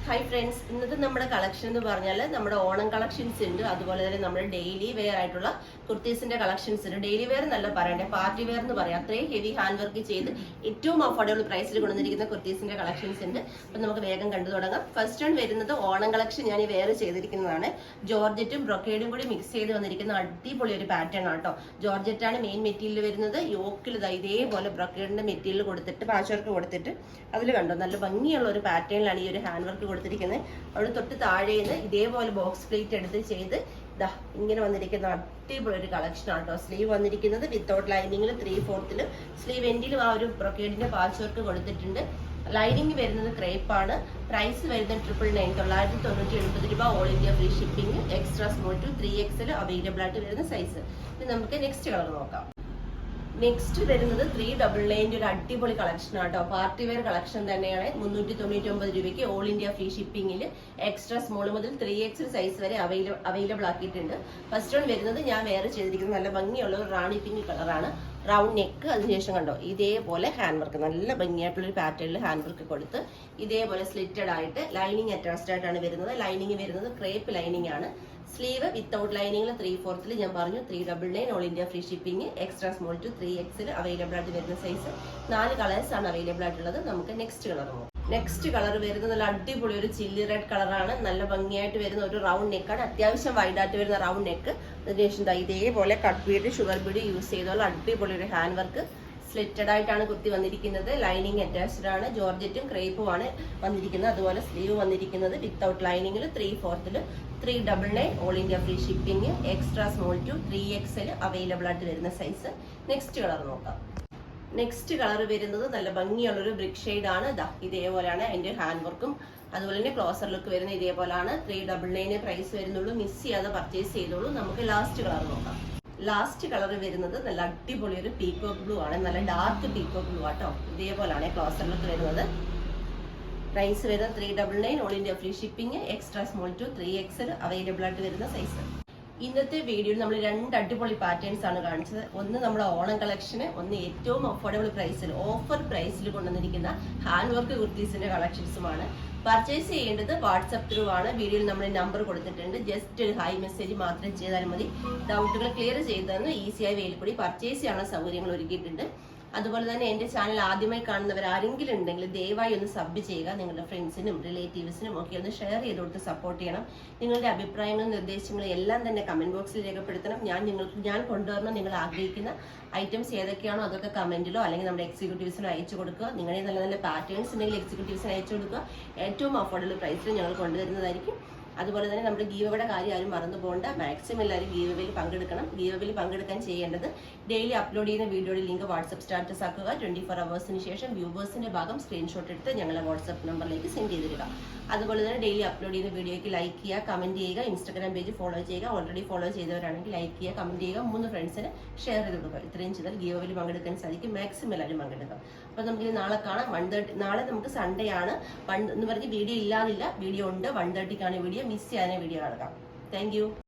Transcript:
Hi friends, ഇന്നത്തെ നമ്മുടെ collection എന്ന് പറഞ്ഞാൽ നമ്മുടെ ഓണം കളക്ഷൻസ് ഉണ്ട്. അതുപോലെ തന്നെ നമ്മുടെ ഡെയിലി വെയർ ആയിട്ടുള്ള കുർത്തീസിന്റെ കളക്ഷൻസ് ഉണ്ട്. ഡെയിലി വെയർ എന്നല്ല പറയണ്ടേ, പാർട്ടി വെയർ എന്ന് പറയാം. അത്രയും ഹെവി ഹാൻഡ് വർക്ക് ചെയ്ത് ഏറ്റവും അഫോർഡബിൾ പ്രൈസിൽ കൊണ്ടുവന്നിരിക്കുന്ന കുർത്തീസിന്റെ കളക്ഷൻസ് ഉണ്ട്. അപ്പം നമുക്ക് വേഗം കണ്ടു തുടങ്ങാം. ഫസ്റ്റ് വൺ വരുന്നത് ഓണം കളക്ഷൻ. ഞാൻ ഈ വെയർ ചെയ്തിരിക്കുന്നതാണ്. ജോർജറ്റും ബ്രൊക്കേഡും കൂടി മിക്സ് ചെയ്ത് വന്നിരിക്കുന്ന അടിപൊളി ഒരു പാറ്റേൺ ആട്ടോ. ജോർജറ്റാണ് മെയിൻ മെറ്റീരിയൽ വരുന്നത്. യോക്കിൽ ഇതേപോലെ ബ്രൊക്കേഡിന്റെ മെറ്റീരിയൽ കൊടുത്തിട്ട് പാച്ച് വർക്ക് കൊടുത്തിട്ട് അതിൽ കണ്ടോ നല്ല ഭംഗിയുള്ള ഒരു പാറ്റേണിലാണ് ഈ ഒരു ഹാൻഡ് വർക്ക് കൊടുത്തിരിക്കുന്നത്. അവിടെ തൊട്ട് താഴേന്ന് ഇതേപോലെ ബോക്സ് പ്ലേറ്റ് എടുത്ത് ചെയ്ത് ഇതാ ഇങ്ങനെ വന്നിരിക്കുന്ന അടിപൊളി ഒരു കളക്ഷൻ ആട്ടോ. സ്ലീവ് വന്നിരിക്കുന്നത് വിത്തൗട്ട് ലൈനിങ്ങിൽ 3/4 സ്ലീവ് എൻഡിലും ആ ഒരു ബ്രൊക്കേഡിന്റെ പാച്ച് വർക്ക് കൊടുത്തിട്ടുണ്ട്. ലൈനിങ് വരുന്നത് ക്രേപ്പാണ്. പ്രൈസ് വരുന്നത് 999 990 രൂപ. All India free shipping. Extra small to 3XL available ആയിട്ട് വരുന്ന സൈസ്. ഇനി നമുക്ക് നെക്സ്റ്റ് കളർ നോക്കാം. നെക്സ്റ്റ് വരുന്നത് 399 ഒരു അടിപൊളി കളക്ഷൻ ആട്ടോ. പാർട്ടി വെയർ കളക്ഷൻ തന്നെയാണ്. 399 രൂപയ്ക്ക് ഓൾ ഇന്ത്യ ഫ്രീ ഷിപ്പിംഗിൽ എക്സ്ട്രാ സ്മോൾ മുതൽ 3XL സൈസ് വരെ അവൈലബിൾ ആക്കിയിട്ടുണ്ട്. ഫസ്റ്റ് വൺ വരുന്നത് ഞാൻ വെയർ ചെയ്തിരിക്കുന്നത് നല്ല ഭംഗിയുള്ള ഒരു റാണി പിങ്ക് കളറാണ്. റൗണ്ട് നെക്ക്, അതിനുശേഷം കണ്ടോ ഇതേപോലെ ഹാൻഡ് വർക്ക്, നല്ല ഭംഗിയായിട്ടുള്ള ഒരു പാറ്റേണിൽ ഹാൻഡ് വർക്ക് കൊടുത്ത് ഇതേപോലെ സ്ലിറ്റഡ് ആയിട്ട് ലൈനിങ് അറ്റാച്ച്ഡ് ആയിട്ടാണ് വരുന്നത്. ലൈനിങ് വരുന്നത് ക്രേപ്പ് ലൈനിങ് ആണ്. സ്ലീവ് വിത്തൗട്ട് ലൈനിങ്ങിൽ 3/4 ഞാൻ പറഞ്ഞു. 399 all India free shipping. Extra small to 3XL available ആയിട്ട് വരുന്ന സൈസ്. 4 കളേഴ്സ് ആണ് അവൈലബിൾ ആയിട്ടുള്ളത്. നമുക്ക് നെക്സ്റ്റ് കളർ നോക്കാം. നെക്സ്റ്റ് കളർ വരുന്നത് നല്ല അടിപൊളി ഒരു ചില്ലി റെഡ് കളറാണ്. നല്ല ഭംഗിയായിട്ട് വരുന്ന ഒരു റൗണ്ട് നെക്കാണ്. അത്യാവശ്യം വൈഡായിട്ട് വരുന്ന റൗണ്ട് നെക്ക്. അതിനുശേഷം ഇതേപോലെ cut Bede, sugar Bede use ചെയ്തുള്ള അടിപൊളി ഒരു ഹാൻഡ് വർക്ക്. സ്ലിറ്റഡ് ആയിട്ടാണ് കുർത്തി വന്നിരിക്കുന്നത്. ലൈനിങ് അറ്റാച്ച്ഡ് ആണ്. ജോർജറ്റും ക്രേപ്പും ആണ് വന്നിരിക്കുന്നത്. അതുപോലെ സ്ലീവ് വന്നിരിക്കുന്നത് വിത്തൗട്ട് ലൈനിങ്ങിൽ 3/4 399 all India free shipping. Extra small to 3XL available ആയിട്ട് വരുന്ന സൈസ്. നെക്സ്റ്റ് കളർ നോക്കാം. നെക്സ്റ്റ് കളർ വരുന്നത് നല്ല ഭംഗിയുള്ളൊരു ബ്രിക്ക് ഷെയ്ഡ് ആണ്. ഇതേപോലെയാണ് അതിന്റെ ഹാൻഡ് വർക്കും. അതുപോലെ തന്നെ ക്ലോസർ ലുക്ക് വരുന്ന ഇതേപോലെയാണ്. 399 പ്രൈസ് വരുന്നുള്ളൂ. മിസ് ചെയ്യാതെ പർച്ചേസ് ചെയ്തോളൂ. നമുക്ക് ലാസ്റ്റ് കളർ നോക്കാം. ലാസ്റ്റ് കളർ വരുന്നത് നല്ല അടിപൊളി ഒരു പീക്കോക്ക് ബ്ലൂ ആണ്. നല്ല ഡാർക്ക് പീക്കോക്ക് ബ്ലൂ ആട്ടോ. ഇതേപോലെയാണ് ക്ലോസർ ലുക്ക് വരുന്നത്. പ്രൈസ് വരുന്നത് 399 all India free shipping. Extra small to 3XL available ആയിട്ട് വരുന്ന സൈസ്. ഇന്നത്തെ വീഡിയോയിൽ നമ്മൾ 2 അടിപൊളി പാറ്റേൺസ് ആണ് കാണിച്ചത്. ഒന്ന് നമ്മുടെ ഓണം കളക്ഷന്, ഒന്ന് ഏറ്റവും അഫോർഡബിൾ പ്രൈസിൽ ഓഫർ പ്രൈസിൽ കൊണ്ടുവന്നിരിക്കുന്ന ഹാൻഡ് വർക്ക് കുർത്തീസിന്റെ കളക്ഷൻസുമാണ്. പർച്ചേസ് ചെയ്യേണ്ടത് വാട്സപ്പ് ത്രൂ ആണ്. വീഡിയോയിൽ നമ്മൾ നമ്പർ കൊടുത്തിട്ടുണ്ട്. ജസ്റ്റ് ഒരു ഹൈ മെസ്സേജ് മാത്രം ചെയ്താൽ മതി. ഡൗട്ടുകൾ ക്ലിയർ ചെയ്തെന്ന് ഈസിയായി വെയിൽ കൂടി പർച്ചേസ് ചെയ്യാനുള്ള സൗകര്യങ്ങൾ ഒരുക്കിയിട്ടുണ്ട്. അതുപോലെ തന്നെ എൻ്റെ ചാനൽ ആദ്യമായി കാണുന്നവർ ആരെങ്കിലും ഉണ്ടെങ്കിൽ ദയവായി ഒന്ന് സബ് ചെയ്യുക. നിങ്ങളുടെ ഫ്രണ്ട്സിനും റിലേറ്റീവ്സിനും ഒക്കെ ഒന്ന് ഷെയർ ചെയ്ത് കൊടുത്ത് സപ്പോർട്ട് ചെയ്യണം. നിങ്ങളുടെ അഭിപ്രായങ്ങളും നിർദ്ദേശങ്ങളും എല്ലാം തന്നെ കമന്റ് ബോക്സിൽ രേഖപ്പെടുത്തണം. ഞാൻ കൊണ്ടുവരണം നിങ്ങൾ ആഗ്രഹിക്കുന്ന ഐറ്റംസ് ഏതൊക്കെയാണോ അതൊക്കെ കമന്റിലോ അല്ലെങ്കിൽ നമ്മുടെ എക്സിക്യൂട്ടീവ്സിനോ അയച്ചു കൊടുക്കുക. നിങ്ങളുടെ നല്ല നല്ല പാറ്റേൺസ് ഉണ്ടെങ്കിൽ എക്സിക്യൂട്ടീവ്സിന് അയച്ചു കൊടുക്കുക. ഏറ്റവും അഫോർഡബിൾ പ്രൈസിൽ ഞങ്ങൾ കൊണ്ടുവരുന്നതായിരിക്കും. അതുപോലെ തന്നെ നമ്മുടെ ഗീവയുടെ കാര്യം ആരും മറന്നു പോകണ്ട. മാക്സിമം എല്ലാവരും ഗീവയിൽ പങ്കെടുക്കണം. ഗീവയിൽ പങ്കെടുക്കാൻ ചെയ്യേണ്ടത് ഡെയിലി അപ്ലോഡ് ചെയ്യുന്ന വീഡിയോയുടെ ലിങ്ക് വാട്സ്ആപ്പ് സ്റ്റാറ്റസ് ആക്കുക. 24 അവേഴ്സിന് ശേഷം വ്യൂവേഴ്സിന്റെ ഭാഗം സ്ക്രീൻഷോട്ട് എടുത്ത് ഞങ്ങളെ വാട്സ്ആപ്പ് നമ്പറിലേക്ക് സെൻഡ് ചെയ്തിരിക. അതുപോലെ തന്നെ ഡെയിലി അപ്ലോഡ് ചെയ്യുന്ന വീഡിയോയ്ക്ക് ലൈക്ക് ചെയ്യുക, കമന്റ് ചെയ്യുക. ഇൻസ്റ്റാഗ്രാം പേജ് ഫോളോ ചെയ്യുക. ഓൾറെഡി ഫോളോ ചെയ്തവരാണെങ്കിൽ ലൈക്ക് ചെയ്യുക, കമന്റ് ചെയ്യുക. 3 ഫ്രണ്ട്സിന് ഷെയർ ചെയ്ത് കൊടുക്കുക. ഇത്രയും ചെയ്താൽ ഗീവയിൽ പങ്കെടുക്കാൻ സാധിക്കും. മാക്സിമം എല്ലാവരും പങ്കെടുക്കാം. അപ്പൊ നമുക്ക് നാളെ കാണാം. 1:30. നാളെ നമുക്ക് സൺഡേ ആണ്. എന്ന് പറഞ്ഞ് വീഡിയോ ഇല്ലാതില്ല. വീഡിയോ ഉണ്ട്. 1:30ക്കാണ് വീഡിയോ. മിസ് ചെയ്യാനേ വീഡിയോ കാണുക. Thank you.